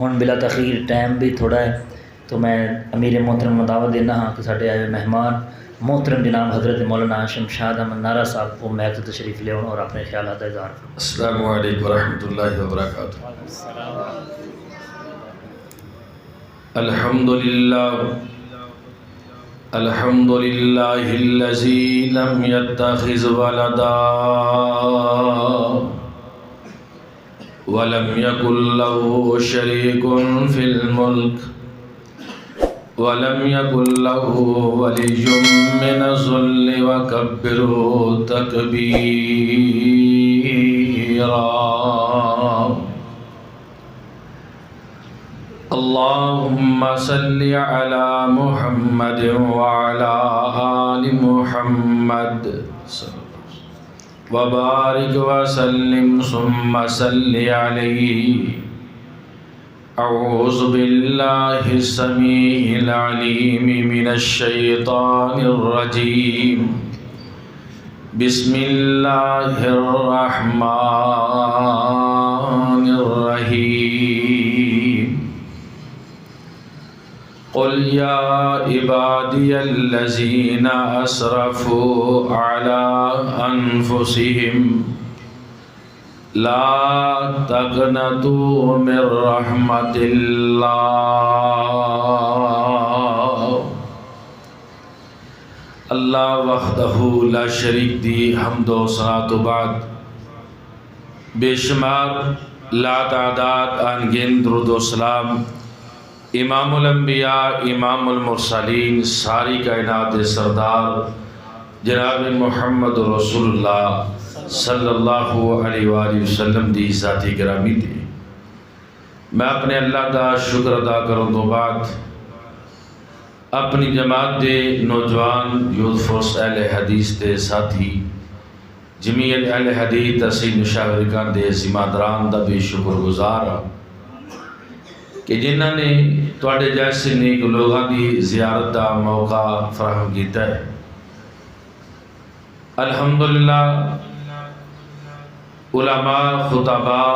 ہوں بلا تاخیر ٹائم بھی تھوڑا ہے تو میں امیر محترم کو دعوت دینا ہاں کہ ساڈے آئے مہمان محترم جناب حضرت مولانا شمشاد احمد نارا صاحب کو محض تشریف لے اور اپنے خیالات کا اظہار کریں۔ السلام علیکم ورحمۃ اللہ وبرکاتہ۔ الحمد للہ الذی لم یتخذ ولدا ولم یکن له شریک فی الملک ولم یکن له ولی من الذل وکبرہ تکبیرا۔ اللہم صلی علی محمد وعلی آل محمد وبارک وسلم ثم صلی علیہ۔ اعوذ باللہ السمیع العلیم من الشیطان الرجیم۔ بسم اللہ الرحمن الرحیم۔ قل یا عبادی الذین اسرفوا علی انفسہم لا تقنطوا من رحمت اللہ۔ اللہ وحدہ لا شریک دی حمد و ثنا تو بعد بے شمار لا تعداد انگن درود و سلام امام الانبیاء امام المرسلین ساری کائنات سردار جناب محمد رسول اللہ صلی اللہ علیہ وآلہ وسلم دی ذاتی گرامی دی۔ میں اپنے اللہ کا شکر ادا کروں تو بعد اپنی جماعت دے نوجوان یوتھ فورس اہل حدیث دے ساتھی جمعیت اہل حدیث تحصیل مشاورکان دے ذمہ-داران دا بھی شکر گزار ہاں کہ جنہاں نے تواڈے جیسے نیک لوگاں دی زیارت دا موقع فراہم کیتا ہے۔ الحمدللہ علماء خطباء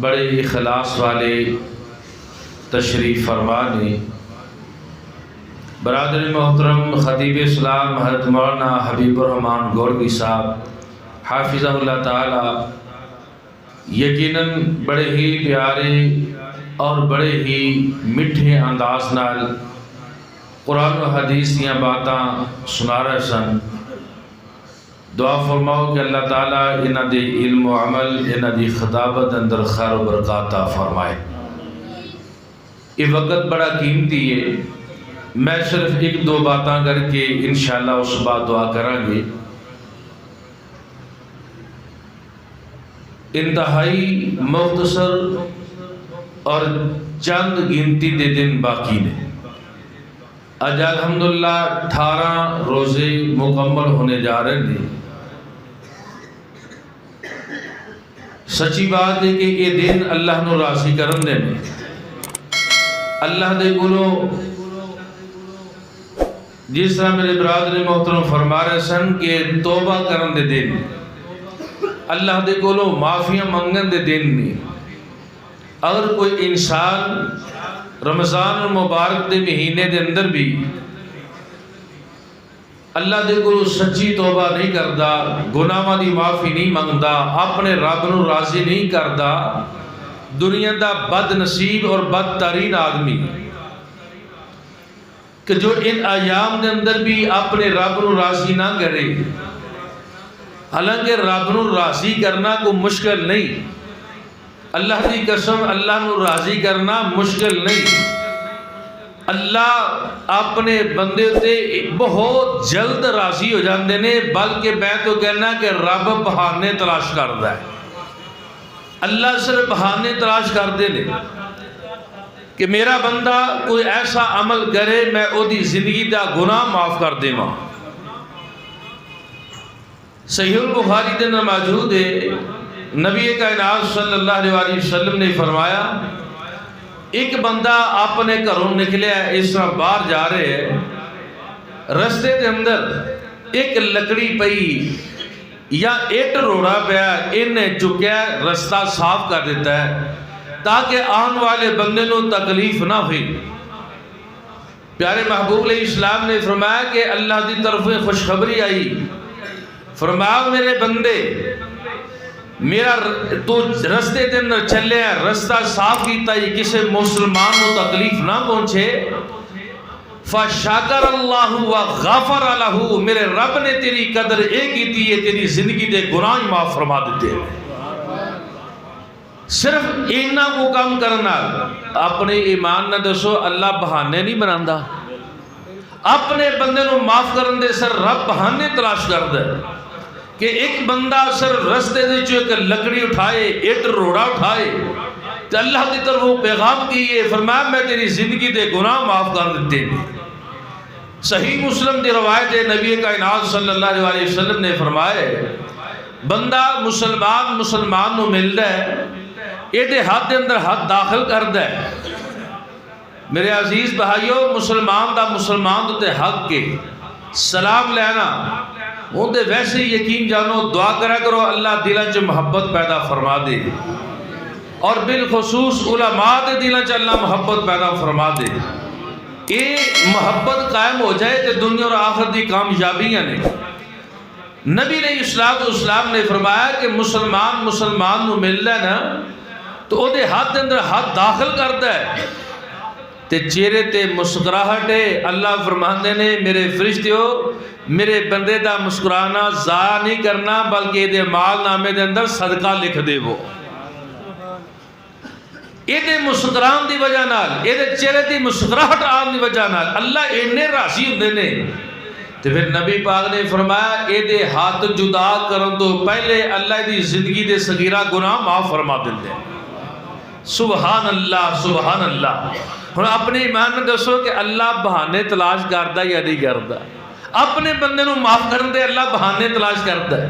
بڑے اخلاص والے تشریف فرما نے۔ برادر محترم خطیب اسلام حضرت مولانا حبیب الرحمان گورگی صاحب حافظہ اللہ تعالی یقیناً بڑے ہی پیارے اور بڑے ہی میٹھے انداز نال قرآن و حدیث دیاں باتاں سنا رہے سن۔ دعا فرماؤ کہ اللہ تعالیٰ انہاں دے علم و عمل انہاں دی خطابت اندر خیر و برکات عطا فرمائے۔ یہ وقت بڑا قیمتی ہے، میں صرف ایک دو باتاں کر کے انشاءاللہ اس بعد دعا کریں گے۔ انتہائی مختصر اور چند گنتی دے دن باقی نے۔ آج الحمدللہ 18 روزے مکمل ہونے جا رہے ہیں۔ سچی بات ہے کہ یہ دن اللہ نو راضی کرن دے نے۔ اللہ دے کولوں جس طرح میرے برادر محترم فرما رہے سن کہ توبہ کرن دے دن، اللہ دے کولوں معافیاں منگن دے دن نہیں۔ اگر کوئی انسان رمضان المبارک دے مہینے دے اندر بھی اللہ دے کو سچی توبہ نہیں کردا، گناہاں دی معافی نہیں منگدا، اپنے رب نو راضی نہیں کردا، دنیا دا بد نصیب اور بدترین آدمی کہ جو ان ایام دے اندر بھی اپنے رب نو راضی نہ کرے۔ حالانکہ رب نو راضی کرنا کوئی مشکل نہیں، اللہ دی قسم اللہ نو راضی کرنا مشکل نہیں۔ اللہ اپنے بندے تے بہت جلد راضی ہو جاندے نے، بلکہ میں تو کہنا کہ رب بہانے تلاش کردا ہے۔ اللہ صرف بہانے تلاش کردے نے کہ میرا بندہ کوئی ایسا عمل کرے میں او دی زندگی دا گناہ معاف کر دیواں۔ صحیح البخاری دے اندر موجود ہے، نبی کائنات صلی اللہ علیہ وسلم نے فرمایا ایک بندہ اپنے گھروں نکلیا ہے، اس طرح باہر جا رہے ہیں، رستے دے اندر ایک لکڑی پئی یا ایٹ روڑا پیا انہیں چکیا رستہ صاف کر دیتا ہے، تاکہ آن والے بندے نو تکلیف نہ ہوئی۔ پیارے محبوب علیہ السلام نے فرمایا کہ اللہ دی طرف خوشخبری آئی، فرمایا میرے بندے میرا تو رستے دے اندر چلے ہیں، رستہ صاف کیتا ہی کسی مسلمان کو تکلیف نہ پہنچے، فشکر اللہ وغفر لہ، میرے رب نے تیری قدر ایک کیتی ہے، تیری زندگی دے گناہ معاف فرما دیتے ہیں۔ صرف اینا کو کام کرنا، اپنے ایمان نہ دسو اللہ بہانے نہیں بناندا، اپنے بندے نو معاف کرن دے سر رب بہانے تلاش کر دے کہ ایک بندہ سر رستے دے جو ایک لکڑی اٹھائے، ایک روڑا اٹھائے تو اللہ کی طرف وہ پیغام کیے، فرمایا میں تیری زندگی دے گناہ معاف کر دیتے ہیں۔ صحیح مسلم دی روایت ہے، نبی کائنات صلی اللہ علیہ وسلم نے فرمایا بندہ مسلمان نو ملدا ہے، یہ دے ہاتھ دے اندر ہاتھ داخل کردا ہے۔ میرے عزیز بھائیو، مسلمان دا مسلمان تے حق کے سلام لینا وہ دے ویسے یقین جانو، دعا کرا کرو اللہ دلوں چ محبت پیدا فرما دے، اور بالخصوص علماء دے دلوں چ اللہ محبت پیدا فرما دے۔ یہ محبت قائم ہو جائے تو دنیا اور آخرت دی کامیابیاں نے۔ نبی علیہ السلام نے فرمایا کہ مسلمان نو ملدا ہے نا تو او دے ہاتھ دے اندر ہاتھ داخل کردا ہے تے چہرے تے مسکراہٹ ہے۔ اللہ فرماندے نے میرے فرشتیو میرے بندے دا مسکرانا ضائع نہیں کرنا، بلکہ دے مال نامے دے اندر صدقہ لکھ دے وہ۔ یہ دے مسکران دی وجہ نال، یہ دے چہرے دی مسکراہٹ آن دی وجہ نال اللہ اینے راضی ہوندے نے۔ تو پھر نبی پاک نے فرمایا یہ دے ہاتھ جدا کرن تو پہلے اللہ دی زندگی دے صغیرہ گناہ معاف فرما دیندے۔ سبحان اللہ سبحان اللہ۔ ہن اپنے ایمان میں دسو کہ اللہ بہانے تلاش کردا یا نہیں کردا؟ اپنے بندے نو معاف کرن دے اللہ بہانے تلاش کردا ہے۔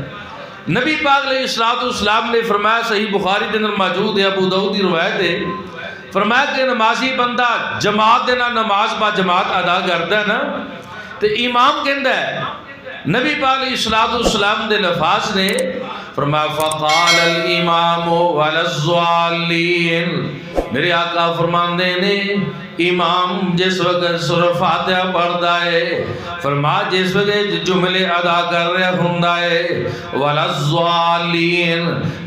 نبی پاک علیہ السلام نے فرمایا، صحیح بخاری کے اندر موجود ہے، ابو داؤد کی روایت ہے، فرمایا کہ نمازی بندہ جماعت دے نال نماز با جماعت ادا کردا ہے نا تو امام کہندا ہے، نبی پاک علیہ السلام دے لفاظ نے فرمایا فقال الامام وللضالین، میرے آقا فرماندے نے امام جس وقت سورہ فاتحہ پڑھدا ہے، فرما جس وقت جملے ادا کر رہا ہوندا ہے، وللضالین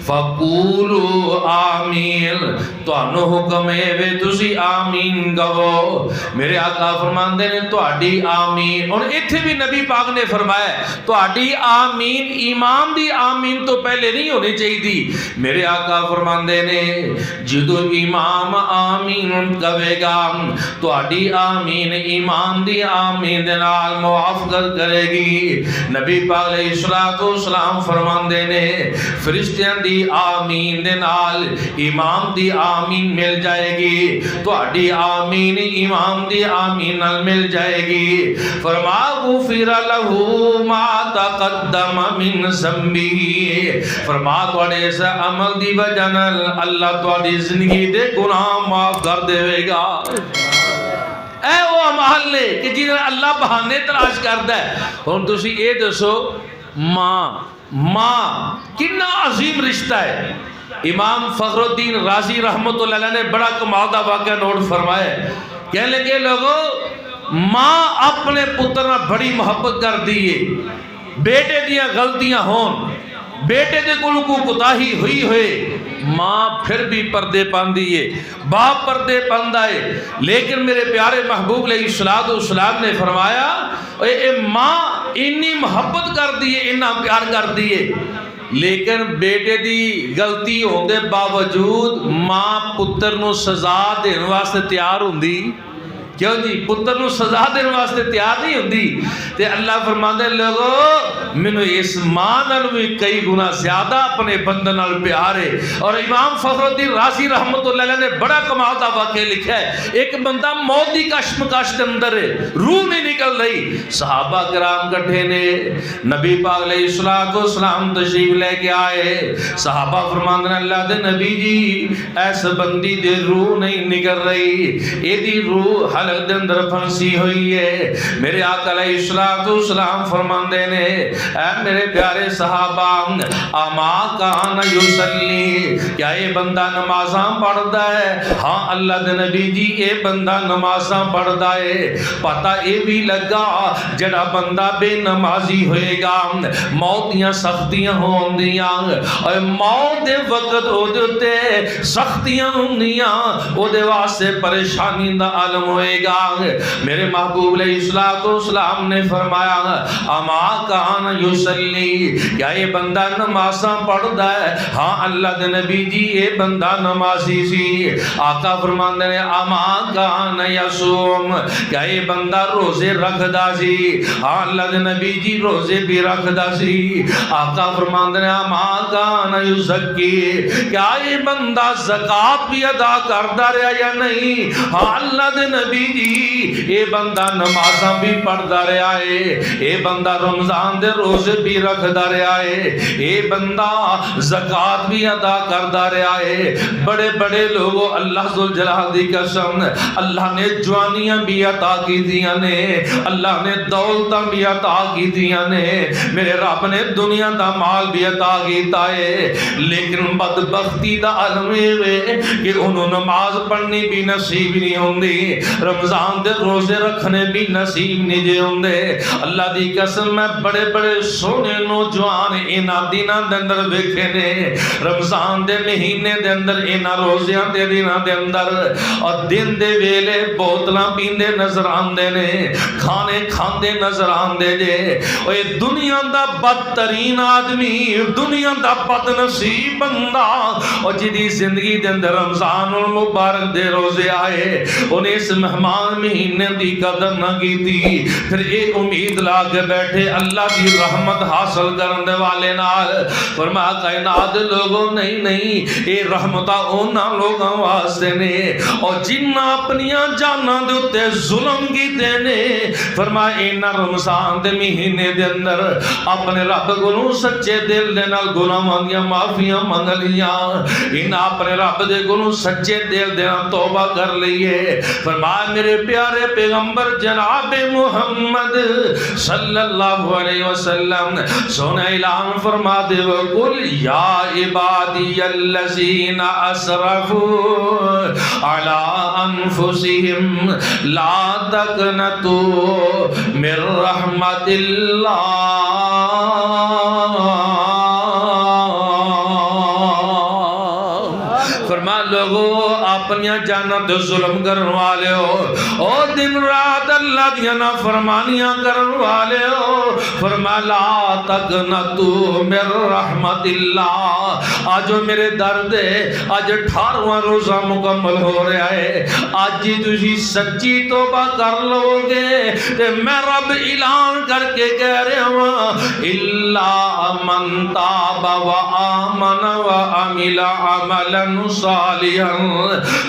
فقولوا آمین، تانوں حکم ہے وے تسی آمین کہو۔ میرے آقا فرماندے نے تہاڈی آمین، اور ایتھے بھی نبی پاک نے فرمایا تہاڈی آمین امام دی آمین تو پہلے نہیں ہونی چاہیے تھی۔ میرے آقا فرماندے نے جدو امام آمین کہے گا تہاڈی آمین امام دی آمین دے نال موافقت کرے گی۔ نبی پاک علیہ السلام فرماندے نے فرشتیاں دی آمین دے نال امام دی آمین مل جائے گی، تہاڈی آمین امام دی آمین نال مل جائے گی۔ فرما غفر لہ ما تقدم من ذنبہ، فرما تواڈے اس عمل دی وجہ نال اللہ تواڈی زندگی دے گناہ معاف کر دے گا۔ اے وہ عمل نے کہ جنہیں اللہ بہانے تلاش کردا ہے۔ ہن تسی اے دسو ماں کتنا عظیم رشتہ ہے۔ امام فخر الدین رازی رحمۃ اللہ علیہ نے بڑا کمال دا واقعہ نوٹ فرمایا، کہنے لگے لوگو ماں اپنے پتر نال بڑی محبت کر دیئے، بیٹے دیاں غلطیاں ہون، بیٹے دے کول کو کوتاہی ہوئی ہوئے، ماں پھر بھی پردے پاندی ہے، باپ پردے پاندا ہے، لیکن میرے پیارے محبوب علیہ السلام نے فرمایا اے ماں اتنی محبت کر دیئے، اتنا پیار کر دیئے، لیکن بیٹے دی غلطی ہوندے باوجود ماں پتر نو سزا دین واسطے تیار ہوندی، کیوں جی پتر نو سزا دین واسطے تیار نہیں ہوندی۔ تے اللہ فرماندے لوگو مینوں اس ماں نال بھی کئی گنا زیادہ اپنے بندے نال پیار ہے۔ اور امام فخر الدین رازی رحمۃ اللہ علیہ نے بڑا کمال دا واقعہ لکھا ہے، ایک بندہ موت دی کشمکش دے اندر ہے، روح نہیں نکل رہی، صحابہ کرام کٹھے نے، نبی پاک علیہ السلام تشریف لے کے آئے، صحابہ فرماندے اللہ دے نبی جی ایس بندی دے روح نہیں نکل رہی، اے دی روح حلق دے اندر پھنسی ہوئی ہے۔ میرے آقا علیہ السلام فرماندے نے اے میرے پیارے صحابہ اما کان یصلی، کیا یہ بندہ نمازاں پڑھدا ہے؟ ہاں اللہ دے نبی جی اے بندہ نمازاں پڑھدا ہے۔ پتہ اے بھی لگا جڑا بندہ بے نمازی ہوئے گا موت دیاں سختیاں ہوندیاں، اور موت دے وقت او دے تے سختیاں ہوندیاں، او دے واسطے پریشانی دا عالم ہوئے گا۔ میرے محبوب علیہ السلام نے فرمایا اما کان یصلی، کیا یہ بندہ نمازاں پڑھدا ہے؟ ہاں اللہ دے نبی جی یہ بندہ نمازی سی۔ آقا فرماندے نے اما کان یصوم، کیا یہ بندہ روزے رکھدا سی؟ ہاں اللہ دے نبی جی روزے بھی رکھدا سی۔ آقا فرماندے نے اما کان یزکی، کیا یہ بندہ زکات بھی ادا کردا رہا یا نہیں؟ ہاں اللہ دے نبی جی یہ بندہ نمازاں بھی پڑھدا رہا ہے، یہ بندہ رمضان دے روزے بھی رکھدا رہا ہے، یہ بندہ زکات بھی ادا کردا رہا ہے۔ بڑے بڑے لوگوں اللہ ذوالجلال دی قسم اللہ نے جوانیاں بھی عطا کی دیاں نے، اللہ نے دولتاں بھی عطا کی دیاں نے، میرے رب نے دنیا دا مال بھی عطا کیتا ہے، لیکن بدبختی دا عالم ہے کہ انہوں نماز پڑھنی بھی نصیب نہیں ہوندی، رمضان دے روزے رکھنے بھی نصیب نہیں جے ہوندے۔ اللہ دی قسم میں بڑے بڑے سونے نوجوان انہاں دناں دے اندر ویکھے نے، رمضان دے مہینے دے اندر انہاں روزیاں دے دناں دے اندر، اور دن دے ویلے بوتلاں پیندے نظر آندے نے، کھانے کھاندے نظر آندے جے۔ اور یہ دنیا دا بدترین آدمی، دنیا دا بد نصیب بندہ، اور جدی زندگی دے اندر رمضان المبارک دے روزے آئے انہیں اس مہمان مہینے دی قدر نہ کی تھی، پھر اے امید لا کے بیٹھے اللہ کی رحمت حاصل کرنے والے نال۔ فرمایا کائنات لوگوں نہیں اے رحمتہ اونا لوگوں واسطے نے اور جنہ اپنیاں جاناں دے اتے ظلم کیتے نے۔ فرمایا اینا رمضان دے مہینے دے اندر اپنے رب کو سچے دل دے نال گناہاں دیاں معافیاں منگ لیاں، انہاں اپنے رب دے کو سچے دل دے نال توبہ کر لئیے۔ فرمایا میرے پیارے پیغمبر جناب محمد صلی اللہ علیہ وسلم سونا اعلان فرما دے وَقُلْ يَا عِبَادِيَ الَّذِينَ أَسْرَفُوا عَلَىٰ أَنفُسِهِمْ لَا تَقْنَطُوا مِن رَحْمَتِ اللَّهِ۔ فرما لوگو اپنیاں جاناں تے ظلم کرن والے ہو، او دن رات اللہ دیاں نافرمانیاں کرن والے ہو، فرما لا تقنطوا من رحمت اللہ۔ آج میرے درد ہے، آج 18واں روزہ مکمل ہو رہا ہے، آج جی تجھی سچی توبہ کر لو گے تے میں رب اعلان کر کے کہہ رہا ہوں الا من تاب و آمن و عمل عملا صالحا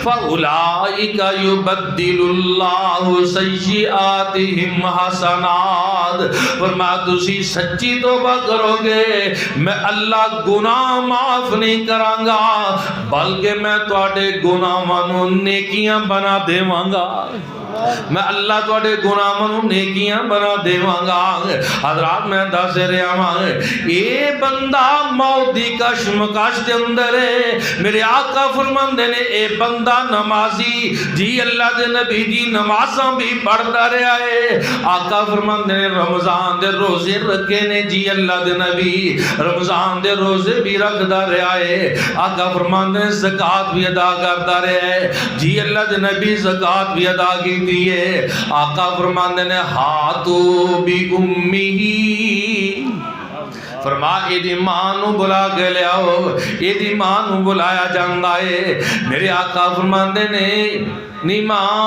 فاولئک یبدل اللہ سیئاتہم حسنات۔ فرمایا تسی سچی توبہ کرو گے میں اللہ گناہ معاف نہیں کراں گا بلکہ میں تواڈے گناہاں نوں نیکیاں بنا دیواں گا، میں اللہ تواڈے گناہاں نوں نیکیاں بنا دیواں گا۔ حضرات میں دس رہا ہاں اے بندہ موت دی کشمکش دے اندر ہے، میرے آقا فرماندے نے اے بندہ نمازی جی اللہ دے نبی جی نمازاں بھی پڑھدا رہا ہے، آقا فرماندے نے رمضان دے روزے رکھے نے جی اللہ دے نبی رمضان دے روزے بھی رکھدا رہا ہے، آقا فرماندے نے زکات بھی ادا کردا رہا ہے جی اللہ دے نبی زکات بھی ادا کی دیئے۔ آقا فرماندے نے ہاتھو بھی امی فرما ایدی ماں نو بلا کے لے آؤ، ایدی ماں نو بلایا جاندہ ہے۔ میرے آقا فرماندے نے نی ماں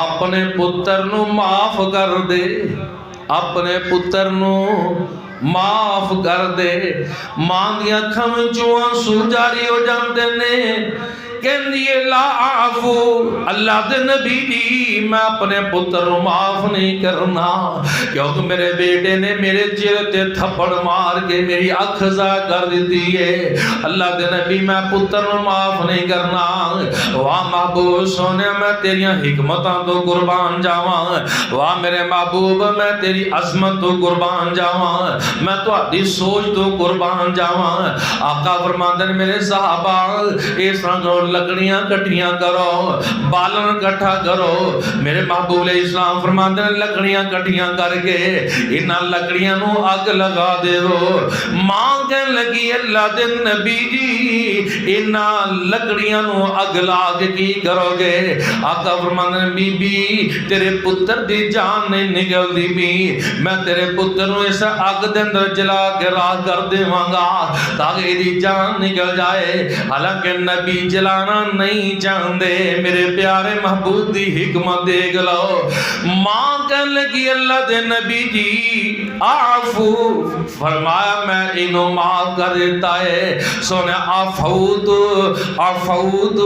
اپنے پتر نو معاف کر دے، اپنے پتر نو معاف کر دے۔ ماں دی اکھاں وچوں آنسو جاری ہو جاندے نے کہندی لا عفو اللہ دے نبی دی میں اپنے پتر نو معاف نہیں کرنا کیونکہ میرے بیٹے نے میرے چہرے تے تھپڑ مار کے میری اکھ ضائع کر دیتی ہے اللہ دے نبی میں پتر نو معاف نہیں کرنا واہ محبوب سونے میں تیریاں حکمتاں تو قربان جاواں واہ میرے محبوب میں تیری عظمت تو قربان جاواں میں تہاڈی سوچ تو قربان جاواں آقا فرماندے نے میرے صحابہ اس طرح کرو لکڑیاں کٹھیاں کرو بالن کٹھا کرو میرے محبوب علیہ السلام فرماندے نے لکڑیاں کٹھیاں کر کے انہاں لکڑیاں نو اگ لگا دیو ماں کہن لگی اللہ دے نبی جی انہاں لکڑیاں نو اگ لا کے کی کرو گے آقا فرماندے نے بی بی تیرے پتر دی جان نہیں نکل دی بی میں تیرے پتر نو اس اگ دے اندر جلا کے راہ کر دیواں گا تاکہ دی جان نکل جائے حالانکہ نبی جلانا نہیں چاہندے میرے پیارے محبوب دی حکمت دیکھ لو ماں کہنے لگی اللہ دے نبی جی عفو فرمایا میں انہوں معاف کر دیتا ہے سونے عفوت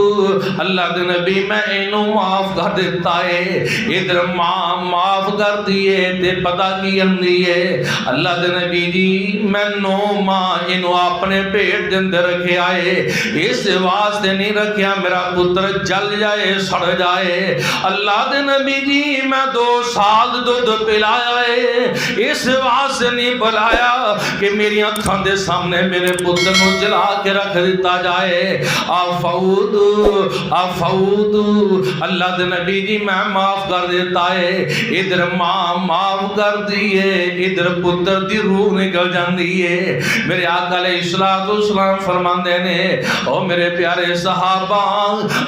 اللہ دے نبی میں انہوں معاف کر دیتا ہے ادھر ماں معاف کر دیئے تے پتہ کی اندی ہے اللہ دے نبی جی میں 9 ماہ انہوں اپنے پیٹ دن دے رکھے آئے اس واسطے نہیں رکھیا میرا پتر جل جائے سڑ جائے اللہ دے نبی جی میں 2 سال دودھ پلایا ہے اس واسطے نہیں بلایا کہ میری آنکھاں دے سامنے میرے پتر نو جلا کے رکھ دیتا جائے عفوت اللہ دے نبی جی میں معاف کر دیتا ہے ادھر ماں معاف کر دیئے ادھر پتر دی روح نکل جاندی ہے میرے آقا علیہ السلام فرماندے نے او میرے پیارے صحابہ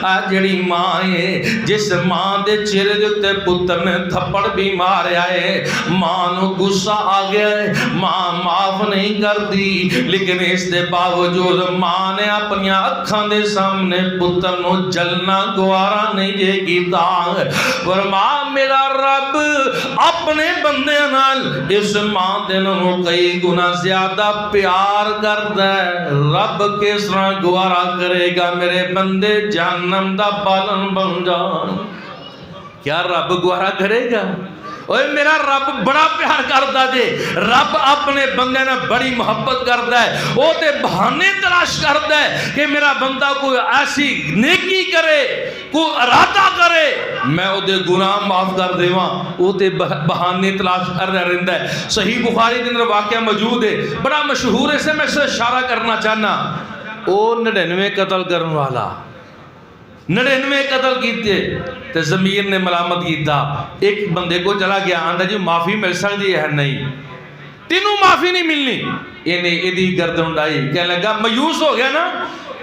آ جڑی ماں ہے جس ماں دے چہرے دے تے پتر نے تھپڑ بھی ماریا ہے ماں نو غصہ آ گیا ہے ماں معاف نہیں کرتی لیکن اس دے باوجود ماں نے اپنی اکھاں دے سامنے پتر نو جلنا گوارا نہیں جے کیتا پر ماں میرا رب اپنے بندے نال اس ماں دے نو کئی گنا زیادہ پیار کردا ہے رب کس طرح گوارا کرے گا میرے بندے جہنم دا بالن بن جان کیا رب گوارا کرے گا اوے میرا رب بڑا پیار کردا جے رب اپنے بندے نے بڑی محبت کردا ہے او تے بہانے تلاش کردا ہے کہ میرا بندہ کوئی ایسی نیکی کرے کوئی ارادہ کرے میں او دے گناہ معاف کر دیواں او تے بہانے تلاش کر رہندا ہے صحیح بخاری دے اندر واقعہ موجود ہے بڑا مشہور ہے سے میں اسے اشارہ کرنا چاہنا او 99 قتل کرنے والا 99 قتل کیتے تے ضمیر نے ملامت کیتا ایک بندے کو چلا گیا آندا جی معافی مل سکتی ہے نہیں تینوں معافی نہیں ملنی انہیں ایدی گردن ڈائی کہنے لگا مایوس ہو گیا نا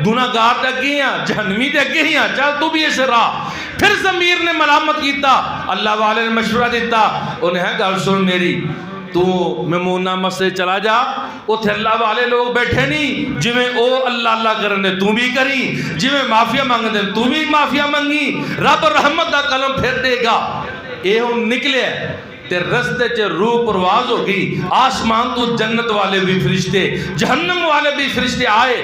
گناہگار تے اگے ہیں جہنمی تے اگے ہیں چل تو بھی اسے راہ پھر ضمیر نے ملامت کیتا اللہ والے نے مشورہ دیتا انہیں گل سن میری تو میمونہ مسجد چلا جا اتھے اللہ والے لوگ بیٹھے نہیں جو او اللہ اللہ کرنے تو بھی کری جو معافیہ مانگ دیں تو بھی معافیہ مانگی رب رحمت دا قلم پھر دے گا اے ہم نکلے تے رستے چے روح پرواز ہوگی آسمان تو جنت والے بھی فرشتے جہنم والے بھی فرشتے آئے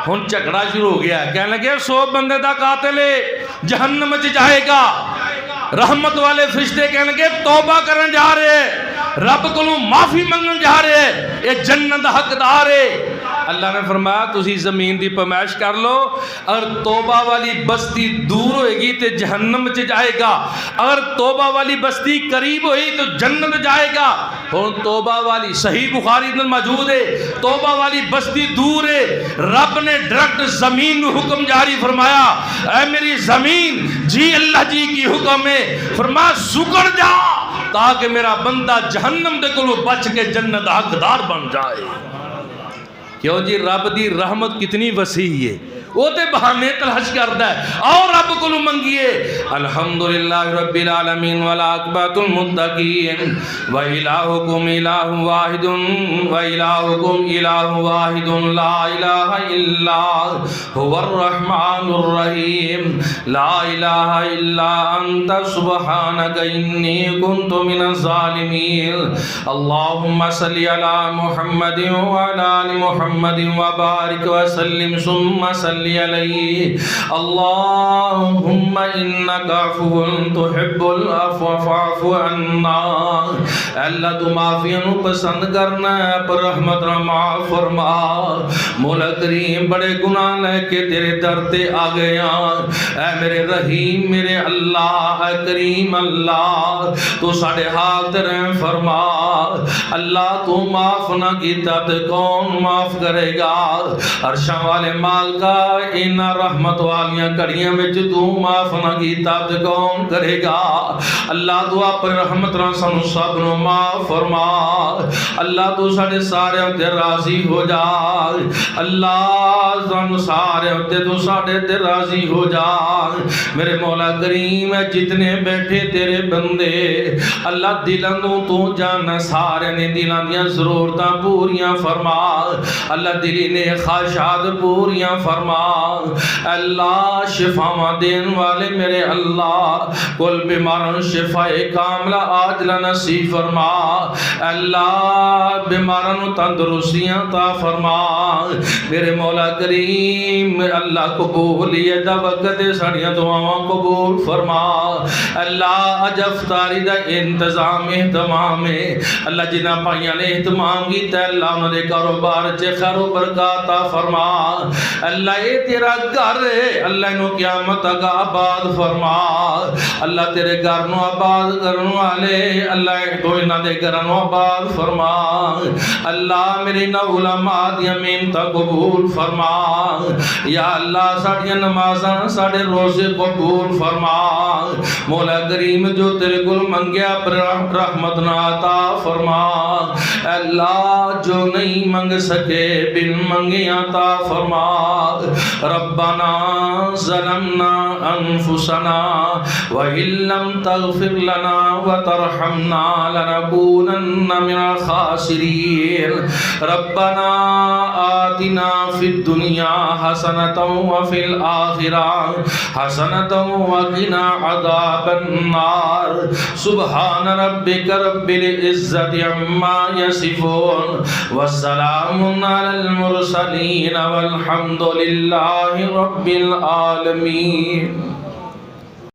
ہن جھگڑا شروع ہو گیا کہنے لگے 100 بندے دا قاتل جہنم چ جائے گا رحمت والے فرشتے کہنے لگے توبہ کرن جا رہے رب کو معافی منگن جا رہے یہ جنت حقدار ہے اللہ نے فرمایا تسی زمین دی پمائش کر لو اگر توبہ والی بستی دور ہوئے گی تو جہنم چ جائے گا اگر توبہ والی بستی قریب ہوئی تو جنت جائے گا اور توبہ والی صحیح بخاری اندر موجود ہے توبہ والی بستی دور ہے رب نے ڈائریکٹ زمین میں حکم جاری فرمایا اے میری زمین جی اللہ جی کی حکم ہے فرمایا سکڑ جا تاکہ میرا بندہ جہنم دے کو بچ کے جنت حقدار بن جائے کیوں جی رب دی رحمت کتنی وسیع ہے وہ تے بہانے تلاش کرتا ہے اور رب کو منگیے الحمدللہ رب العالمین والعاقبۃ للمتقین وإلہکم الہ واحد وإلہکم الہ واحد لا الہ الا هو الرحمن الرحیم لا الہ الا انت سبحانک انی کنت من الظالمین اللہم صلی علی محمد وعلی آل محمد وبارک وسلم ثم صلی صلی علیہ اللہم انک عفو تحب العفو فاعف عنا. اللہ تو معافی نو پسند کرنا ہے پر رحمت نہ معاف فرما. مولا کریم بڑے گناہ لے کے تیرے در تے آ گیا. اے میرے رحیم میرے اللہ اے کریم اللہ تو ساڑے حال تے رحم فرما. اللہ تو معاف نہ کیتا تے کون معاف کرے گا. عرشاں والے مالکا ان رحمت والیاں کڑیاں وچ تو معاف نہ کیتا تے کون کرے گا. اللہ تو اپنی رحمت نال سانو سب نو معاف فرما. اللہ تو ساڈے سارے تے راضی ہو جا. اللہ سانو سارے تے تو ساڈے تے راضی ہو جا. میرے مولا کریم جتنے بیٹھے تیرے بندے اللہ دلوں تو جان سارے نے دلاں دیاں ضرورتاں پوریاں فرما. اللہ دلی نے خواہشات پوریاں فرما. اللہ شفاواں دین والے میرے اللہ کل بیماروں شفا کاملہ عاجلہ نصیب فرما. اللہ بیماروں تندرستیاں عطا فرما. میرے مولا کریم اللہ قبولیت دا وقت ساڑیاں دعاواں قبول فرما. اللہ اج افطاری دا انتظام اہتمام ہے اللہ جنہ پائیاں نے اہتمام کیتا اللہ انہوں نے کاروبار چے خیر و برکات عطا فرما. اللہ یہ تیرا گھر ہے اللہ انہوں قیامت کا آباد فرما. اللہ تیرے گھر نو آباد کرنے والے اللہ تو انہوں نے گھر نو آباد فرما. اللہ میری نہ علماء دی امینتا قبول فرما. یا اللہ ساڑیاں نمازاں ساڑے روزے قبول فرما. مولا کریم جو تیرے گل منگیا پر رحمت نہ عطا فرما. اللہ جو نہیں منگ سکے بن منگی عطا فرما. ربنا ظلمنا انفسنا وَإِن لَّمْ تَغْفِرْ لَنَا وَتَرْحَمْنَا لَنَكُونَنَّ مِنَ الْخَاسِرِينَ. ربنا آتنا فی الدنیا حسنة وفی الآخرة حسنة وقنا عذاب النار. سبحان ربک رب العزة عما یصفون والسلام علی المرسلین والحمد للہ رب العالمین.